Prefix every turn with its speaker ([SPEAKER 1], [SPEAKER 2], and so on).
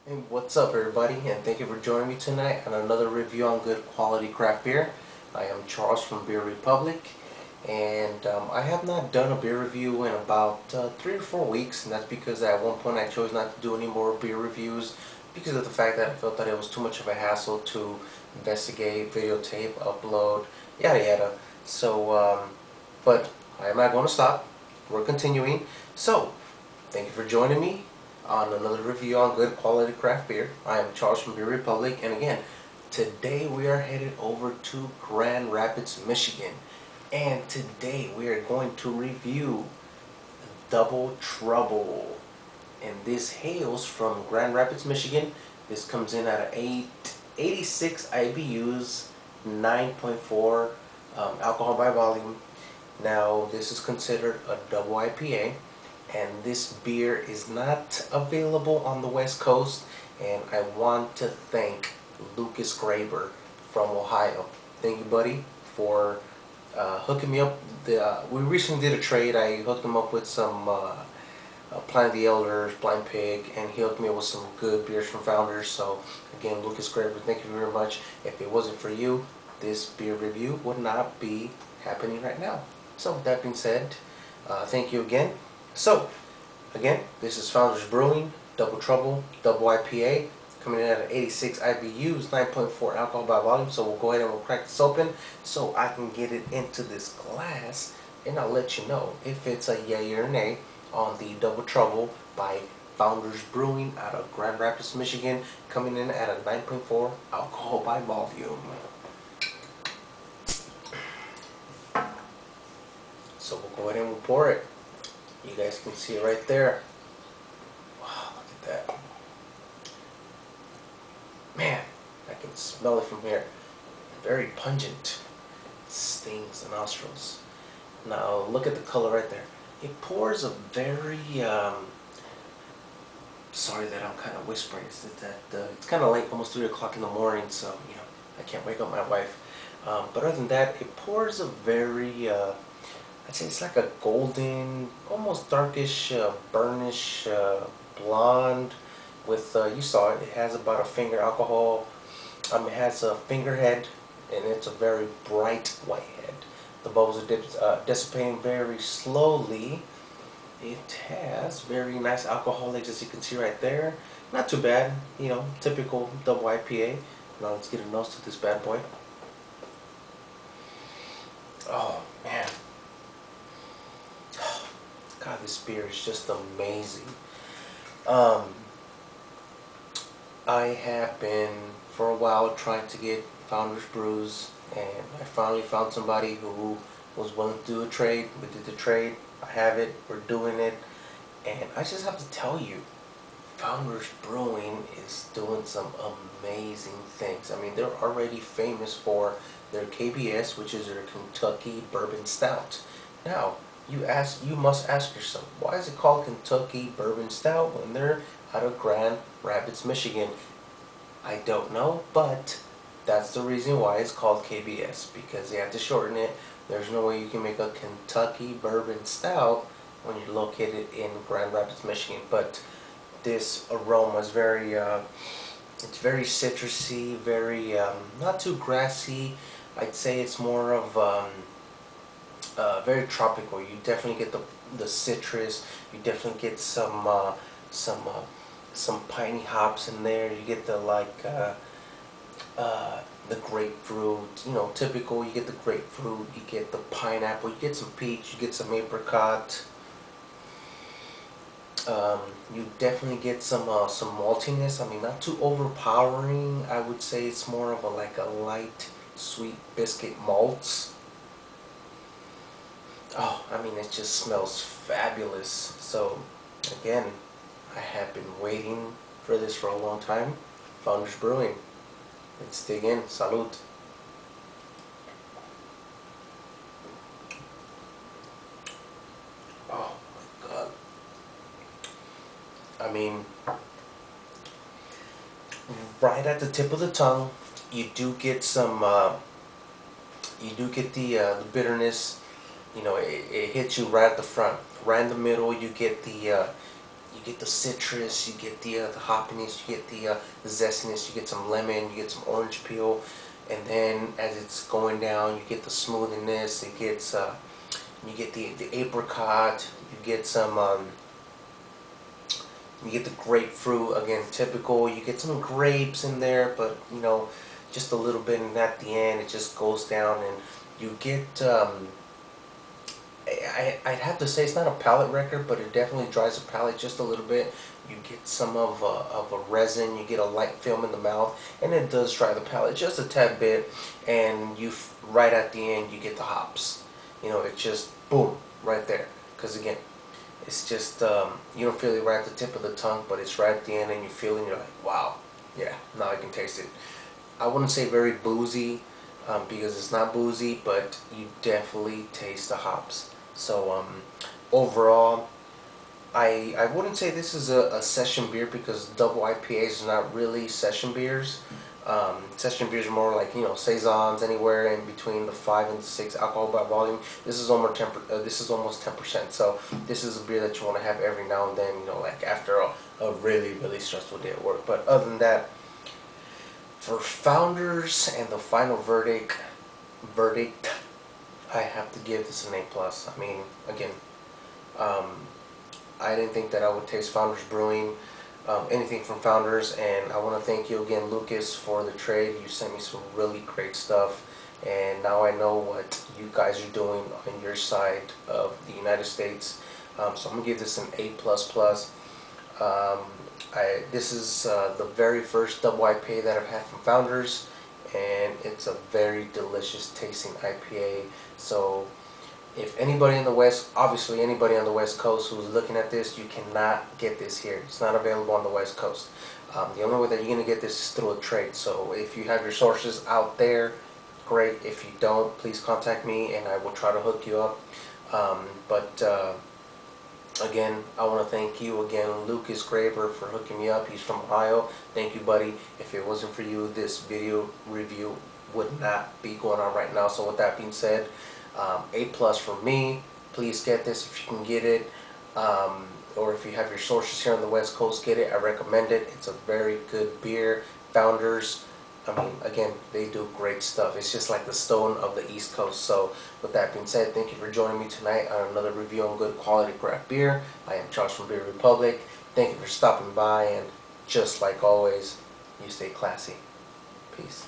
[SPEAKER 1] Hey, what's up everybody, and thank you for joining me tonight on another review on good quality craft beer. I am Charles from Beer Republic, and I have not done a beer review in about 3 or 4 weeks, and that's because at one point I chose not to do any more beer reviews because of the fact that I felt that it was too much of a hassle to investigate, videotape, upload, yada yada. But I am not going to stop. We're continuing. So, thank you for joining me on another review on good quality craft beer. I am Charles from Beer Republic, and again, today we are headed over to Grand Rapids, Michigan. And today we are going to review Double Trouble. And this hails from Grand Rapids, Michigan. This comes in at 86 IBUs, 9.4 alcohol by volume. Now, this is considered a double IPA. And this beer is not available on the West Coast, and I want to thank Lucas Graber from Ohio. Thank you, buddy, for hooking me up. We recently did a trade. I hooked him up with some Planet of the Elders, Blind Pig, and he hooked me up with some good beers from Founders. So again, Lucas Graber, thank you very much. If it wasn't for you, this beer review would not be happening right now. So with that being said, thank you again. So, again, this is Founders Brewing, Double Trouble, Double IPA, coming in at 86 IBUs, 9.4 alcohol by volume. So we'll go ahead and we'll crack this open so I can get it into this glass, and I'll let you know if it's a yay or nay on the Double Trouble by Founders Brewing out of Grand Rapids, Michigan, coming in at a 9.4 alcohol by volume. So we'll go ahead and we'll pour it. You guys can see it right there. Wow, look at that. Man, I can smell it from here. Very pungent. It stings the nostrils. Now look at the color right there. It pours a very, sorry that I'm kind of whispering. It's kind of late, almost 3 o'clock in the morning, so, you know, I can't wake up my wife. But other than that, it pours a very, I'd say it's like a golden, almost darkish, burnish, blonde with, you saw it, it has about a finger alcohol, it has a finger head, and it's a very bright white head. The bubbles are dissipating very slowly. It has very nice alcoholics, as you can see right there. Not too bad, you know, typical double IPA. Now let's get a nose to this bad boy. Oh, man. God, this beer is just amazing. I have been for a while trying to get Founders Brews, and I finally found somebody who was willing to do a trade. We did the trade. I have it. We're doing it. And I just have to tell you, Founders Brewing is doing some amazing things. I mean, they're already famous for their KBS, which is their Kentucky Bourbon Stout. Now, you must ask yourself, why is it called Kentucky Bourbon Stout when they're out of Grand Rapids, Michigan? I don't know, but that's the reason why it's called KBS, because they have to shorten it. There's no way you can make a Kentucky Bourbon Stout when you're located in Grand Rapids, Michigan. But this aroma is very, it's very citrusy, very, not too grassy. I'd say it's more of, very tropical. You definitely get the citrus. You definitely get some piney hops in there. You get the the grapefruit. You know, typical. You get the grapefruit. You get the pineapple. You get some peach. You get some apricot. You definitely get some maltiness. I mean, not too overpowering. I would say it's more of a light, sweet biscuit malts. Oh, I mean, it just smells fabulous. So, again, I have been waiting for this for a long time. Founders Brewing. Let's dig in. Salud. Oh, my God. I mean, right at the tip of the tongue, you do get some, you do get the bitterness. You know, it hits you right at the front. Right in the middle, you get the You get the citrus, you get the hoppiness, you get the zestiness, you get some lemon, you get some orange peel, and then as it's going down, you get the smoothness. It gets you get the apricot, you get some you get the grapefruit, again typical. You get some grapes in there, but you know, just a little bit, and at the end it just goes down, and you get I'd have to say it's not a palate wrecker, but it definitely dries the palate just a little bit. You get some of a resin, you get a light film in the mouth, and it does dry the palate just a tad bit. And right at the end, you get the hops. You know, it just boom right there. Because again, it's just you don't feel it right at the tip of the tongue, but it's right at the end, and you feel it, and you're like, wow, yeah, now I can taste it. I wouldn't say very boozy, because it's not boozy, but you definitely taste the hops. So overall, I wouldn't say this is a session beer, because double IPAs are not really session beers. Session beers are more like, you know, saisons, anywhere in between the 5 and 6 alcohol by volume. This is almost 10%. So this is a beer that you want to have every now and then, you know, like after a really stressful day at work. But other than that, for Founders and the final verdict, I have to give this an A+. I mean, again, I didn't think that I would taste Founders Brewing, anything from Founders, and I want to thank you again, Lucas, for the trade. You sent me some really great stuff, and now I know what you guys are doing on your side of the United States. So I'm gonna give this an A++. This is the very first double IPA that I've had from Founders, and it's a very delicious tasting IPA. So if anybody in the West, obviously anybody on the West Coast who's looking at this, you cannot get this here. It's not available on the West Coast. The only way that you're going to get this is through a trade. So if you have your sources out there, great. If you don't, please contact me and I will try to hook you up. Again, I want to thank you again, Lucas Graber, for hooking me up. He's from Ohio. Thank you, buddy. If it wasn't for you, this video review would not be going on right now. So with that being said, A+ for me. Please get this if you can get it, or if you have your sources here on the West Coast, get it. I recommend it. It's a very good beer. Founders, I mean, again, they do great stuff. It's just like the Stone of the East Coast. So with that being said, thank you for joining me tonight on another review on good quality craft beer. I am Charles from Beer Republic. Thank you for stopping by, and just like always, you stay classy. Peace.